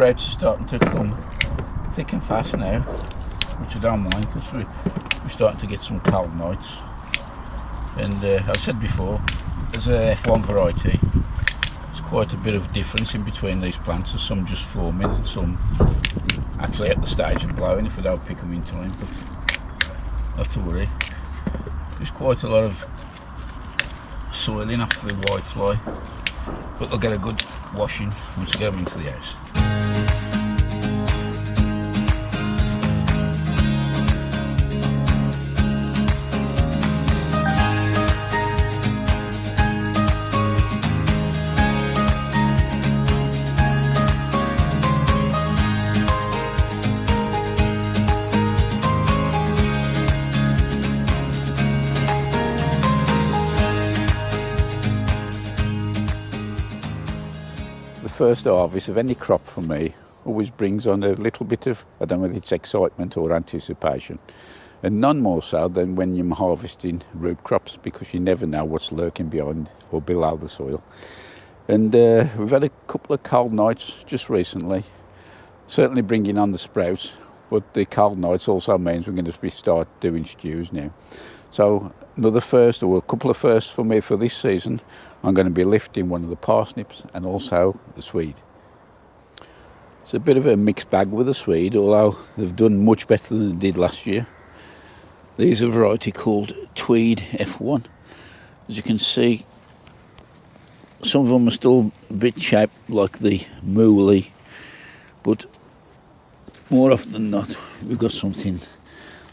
sprouts are starting to come thick and fast now, which I don't mind because we're starting to get some cold nights. And I said before, as a F1 variety, there's quite a bit of difference in between these plants. There's some just forming and some actually at the stage of blowing if we don't pick them in time, but not to worry. There's quite a lot of soiling after the white fly, but they'll get a good washing once we get them into the house. First harvest of any crop for me always brings on a little bit of, I don't know whether it's excitement or anticipation, and none more so than when you're harvesting root crops, because you never know what's lurking behind or below the soil. And we've had a couple of cold nights just recently, certainly bringing on the sprouts, but the cold nights also means we're going to start doing stews now. So another first, or a couple of firsts for me for this season. I'm going to be lifting one of the parsnips and also the Swede. It's a bit of a mixed bag with the Swede, although they've done much better than they did last year. These are a variety called Tweed F1. As you can see, some of them are still a bit shaped like the mooly, but more often than not, we've got something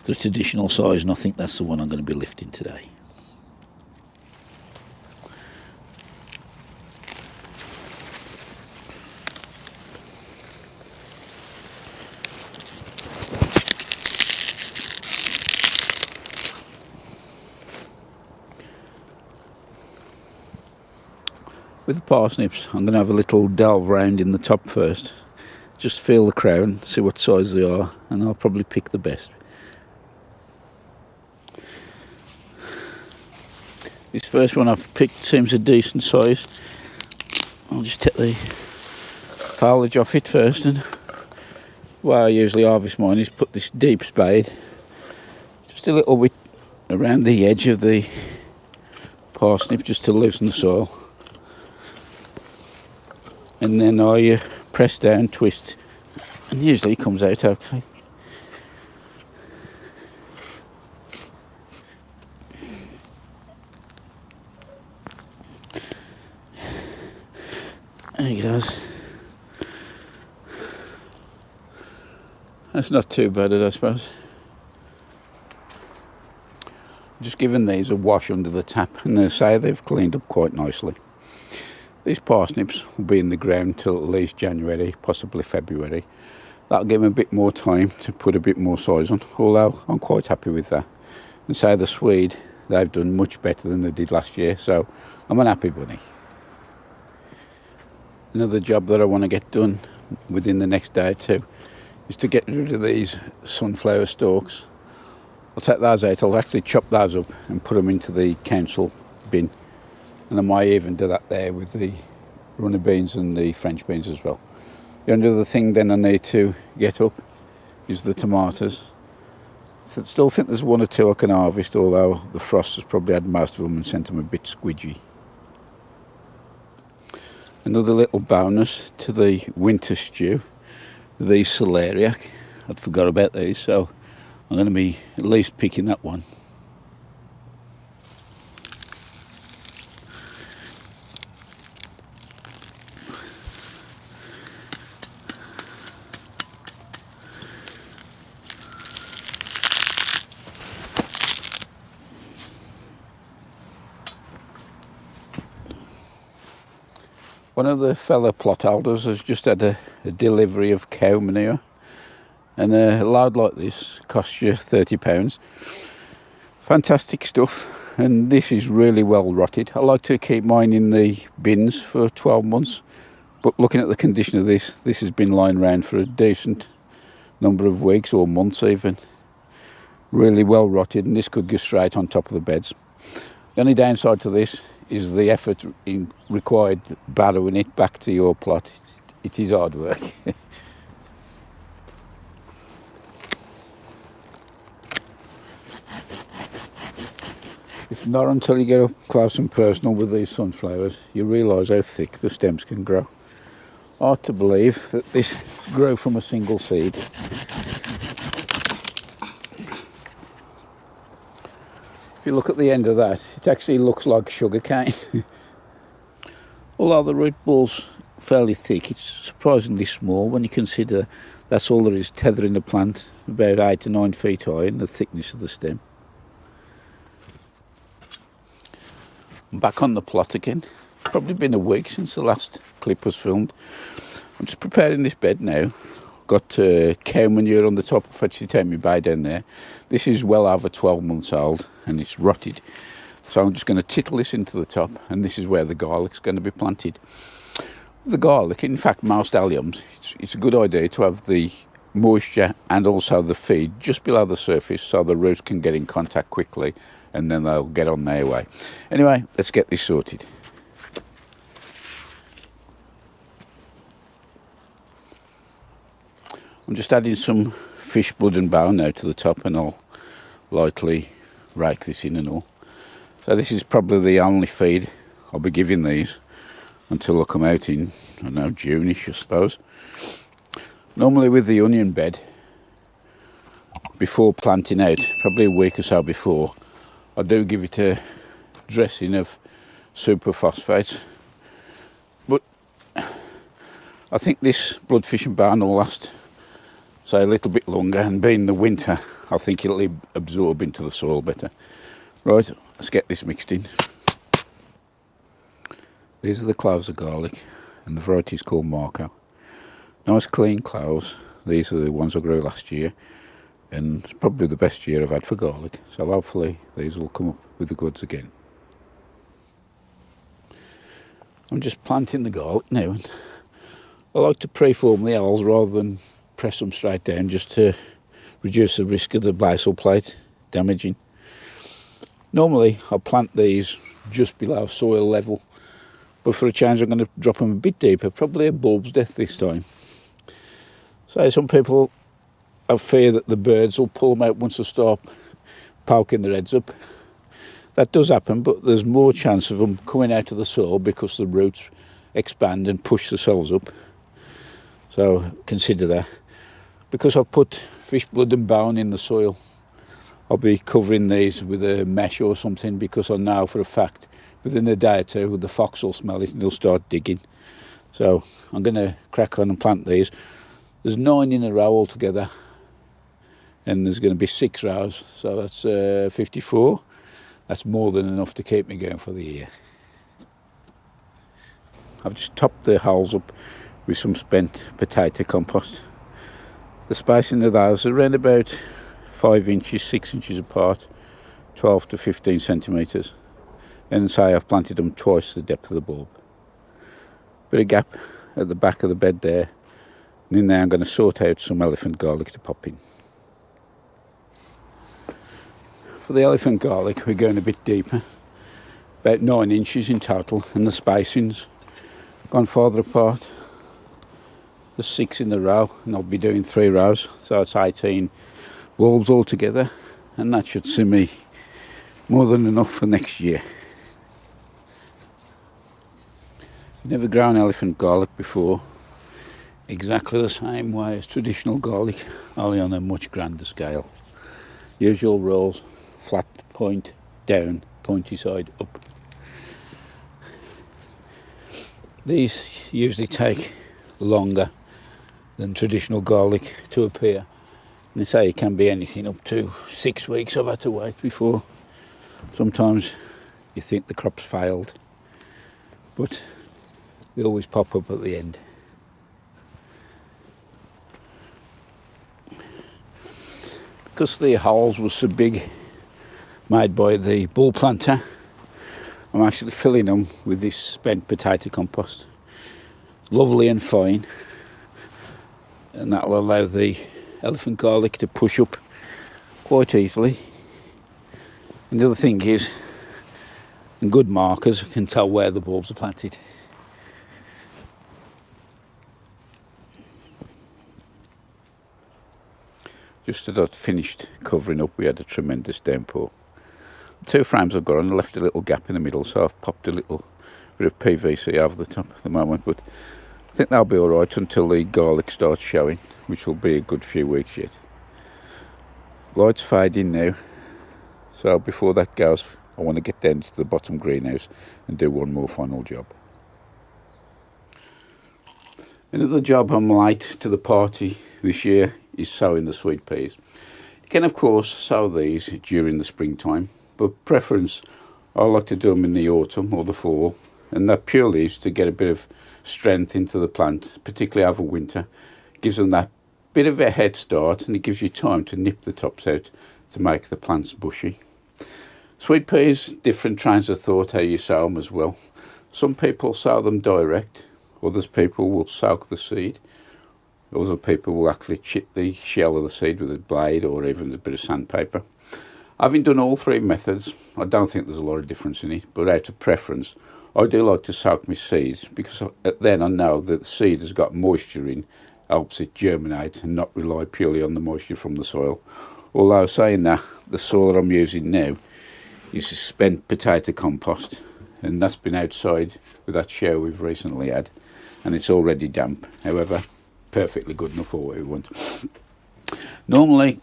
the traditional size, and I think that's the one I'm going to be lifting today. With the parsnips, I'm going to have a little delve round in the top first, just feel the crown, see what size they are, and I'll probably pick the best. This first one I've picked seems a decent size. I'll just take the foliage off it first, and the way I usually harvest mine is put this deep spade just a little bit around the edge of the parsnip just to loosen the soil. And then I press down, twist, and usually it comes out okay. There he goes. That's not too bad, I suppose. Just giving these a wash under the tap, and they say they've cleaned up quite nicely. These parsnips will be in the ground till at least January, possibly February. That'll give them a bit more time to put a bit more size on, although I'm quite happy with that. And so the Swede, they've done much better than they did last year, so I'm an happy bunny. Another job that I want to get done within the next day or two is to get rid of these sunflower stalks. I'll take those out, I'll actually chop those up and put them into the council bin. And I might even do that there with the runner beans and the French beans as well. The only other thing then I need to get up is the tomatoes. I still think there's one or two I can harvest, although the frost has probably had most of them and sent them a bit squidgy. Another little bonus to the winter stew, these celeriac. I'd forgot about these, so I'm going to be at least picking that one. One of the fellow plot holders has just had a delivery of cow manure, and a load like this costs you £30. Fantastic stuff, and this is really well rotted. I like to keep mine in the bins for 12 months, but looking at the condition of this has been lying around for a decent number of weeks or months even. Really well rotted, and this could go straight on top of the beds. The only downside to this is the effort required barrowing it back to your plot. it is hard work. It's not until you get up close and personal with these sunflowers you realise how thick the stems can grow. Hard to believe that this grew from a single seed. If you look at the end of that, it actually looks like sugar cane. Although the root ball's fairly thick, it's surprisingly small when you consider that's all there is tethering the plant, about 8 to 9 feet high, and the thickness of the stem. I'm back on the plot again. Probably been a week since the last clip was filmed. I'm just preparing this bed now. Got cow manure on the top. I fetched it out my bay down there. This is well over 12 months old and it's rotted. So I'm just going to tittle this into the top, and this is where the garlic's going to be planted. The garlic, in fact most alliums, it's a good idea to have the moisture and also the feed just below the surface so the roots can get in contact quickly and then they'll get on their way. Anyway, let's get this sorted. I'm just adding some fish blood and bone now to the top, and I'll lightly rake this in and all. So this is probably the only feed I'll be giving these until I come out in, I don't know, June-ish I suppose. Normally with the onion bed, before planting out, probably a week or so before, I do give it a dressing of superphosphates. But I think this blood, fish and bone will last, say, a little bit longer, and being the winter, I think it'll absorb into the soil better. Right, let's get this mixed in. These are the cloves of garlic, and the variety is called Marco. Nice clean cloves. These are the ones I grew last year, and it's probably the best year I've had for garlic, so hopefully these will come up with the goods again. I'm just planting the garlic now, and I like to preform the holes rather than press them straight down, just to reduce the risk of the basal plate damaging. Normally I plant these just below soil level, but for a change I'm going to drop them a bit deeper, probably a bulb's depth this time. So some people have fear that the birds will pull them out once they start poking their heads up. That does happen, but there's more chance of them coming out of the soil because the roots expand and push themselves up. So consider that. Because I've put fish blood and bone in the soil, I'll be covering these with a mesh or something, because I know for a fact within a day or two the fox will smell it and they'll start digging. So I'm going to crack on and plant these. There's 9 in a row altogether, and there's going to be 6 rows, so that's 54. That's more than enough to keep me going for the year. I've just topped the holes up with some spent potato compost. The spacing of those are around about 5 inches, 6 inches apart, 12 to 15 centimetres. And say I've planted them twice the depth of the bulb. Bit of gap at the back of the bed there, and in there I'm going to sort out some elephant garlic to pop in. For the elephant garlic we're going a bit deeper, about 9 inches in total, and the spacing's gone farther apart. There's 6 in the row, and I'll be doing 3 rows, so it's 18 bulbs altogether, and that should see me more than enough for next year. Never grown elephant garlic before, exactly the same way as traditional garlic, only on a much grander scale. Usual rolls, flat point down, pointy side up. These usually take longer than traditional garlic to appear. And they say it can be anything up to 6 weeks I've had to wait before. Sometimes you think the crop's failed, but they always pop up at the end. Because the holes were so big, made by the bull planter, I'm actually filling them with this spent potato compost. Lovely and fine, and that will allow the elephant garlic to push up quite easily. And the other thing is, and good markers can tell where the bulbs are planted. Just as I'd finished covering up, we had a tremendous downpour. The 2 frames I've got on, I left a little gap in the middle, so I've popped a little bit of PVC over the top at the moment, but I think that'll be alright until the garlic starts showing, which will be a good few weeks yet. Light's fading now, so before that goes, I want to get down to the bottom greenhouse and do one more final job. Another job I'm late to the party this year is sowing the sweet peas. You can of course sow these during the springtime, but preference I like to do them in the autumn or the fall, and that purely is to get a bit of strength into the plant, particularly over winter. It gives them that bit of a head start, and it gives you time to nip the tops out to make the plants bushy. Sweet peas, different trains of thought how you sow them as well. Some people sow them direct, others people will soak the seed, other people will actually chip the shell of the seed with a blade or even a bit of sandpaper. Having done all 3 methods, I don't think there's a lot of difference in it, but out of preference, I do like to soak my seeds, because then I know that the seed has got moisture in, helps it germinate and not rely purely on the moisture from the soil. Although saying that, the soil that I'm using now is spent potato compost, and that's been outside with that shower we've recently had, and it's already damp. However, perfectly good enough for what we want. Normally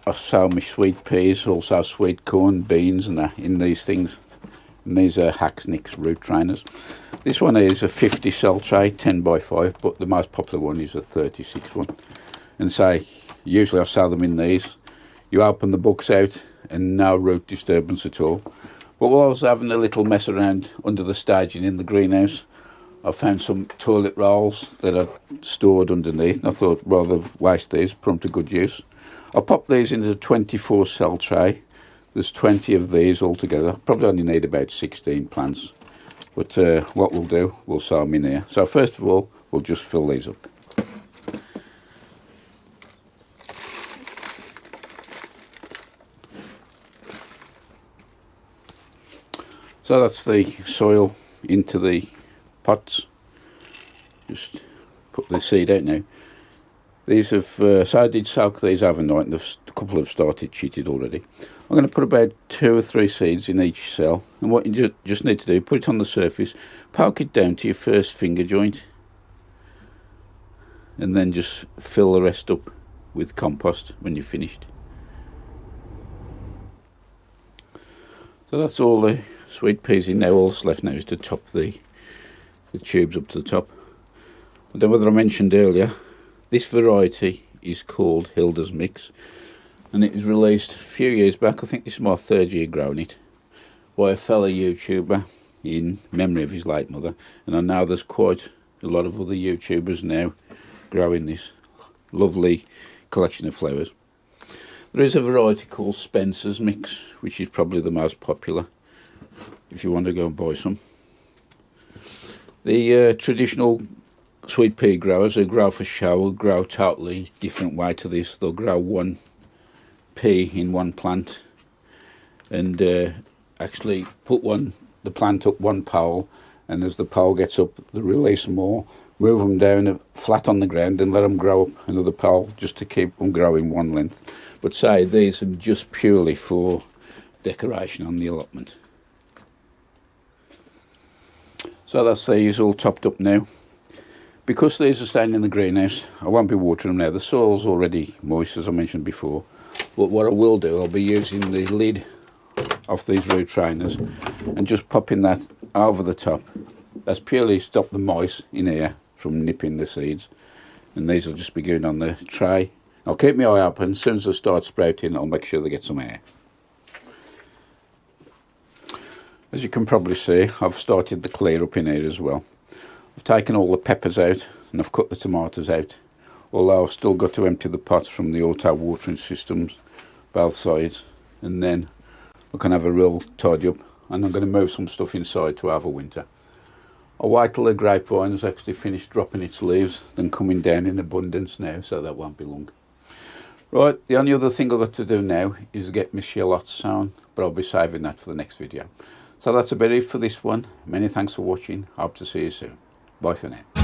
I sow my sweet peas, also sweet corn, beans and that in these things, and these are Hacksnick's root trainers. This one is a 50 cell tray, 10 by 5, but the most popular one is a 36 one. And say usually I sow them in these. You open the books out and no root disturbance at all. But while I was having a little mess around under the staging in the greenhouse, I found some toilet rolls that I stored underneath, and I thought rather waste these, put them to good use. I popped these into a 24 cell tray. There's 20 of these altogether. Probably only need about 16 plants, but what we'll do, we'll sow them in here. So first of all, we'll just fill these up. So that's the soil into the pots. Just put the seed out now. These have, so I did soak these overnight, and a couple have started chitted already. I'm going to put about 2 or 3 seeds in each cell, and what you just need to do, put it on the surface, poke it down to your first finger joint, and then just fill the rest up with compost when you're finished. So that's all the sweet peas in now. All that's left now is to top the tubes up to the top. I don't know whether I mentioned earlier, this variety is called Hilda's Mix, and it was released a few years back. I think this is my 3rd year growing it, by a fellow YouTuber in memory of his late mother, and I know there's quite a lot of other YouTubers now growing this lovely collection of flowers. There is a variety called Spencer's Mix, which is probably the most popular if you want to go and buy some. The traditional sweet pea growers who grow for show will grow totally different way to this. They'll grow 1 pea in 1 plant, and actually put the plant up 1 pole, and as the pole gets up they release more, move them down flat on the ground and let them grow up another pole just to keep them growing 1 length. But say these are just purely for decoration on the allotment. So that's these all topped up now. Because these are staying in the greenhouse, I won't be watering them now. The soil's already moist, as I mentioned before. But what I will do, I'll be using the lid off these root trainers and just popping that over the top. That's purely stop the mice in here from nipping the seeds. And these will just be going on the tray. I'll keep my eye open. As soon as they start sprouting, I'll make sure they get some air. As you can probably see, I've started the clear up in here as well. I've taken all the peppers out and I've cut the tomatoes out, although I've still got to empty the pots from the auto watering systems both sides, and then I can have a real tidy up, and I'm going to move some stuff inside to overwinter. I'll wait till the grapevine has actually finished dropping its leaves, then coming down in abundance now, so that won't be long. Right, the only other thing I've got to do now is get my shallots sown, but I'll be saving that for the next video. So that's about it for this one. Many thanks for watching. Hope to see you soon. Bye for now.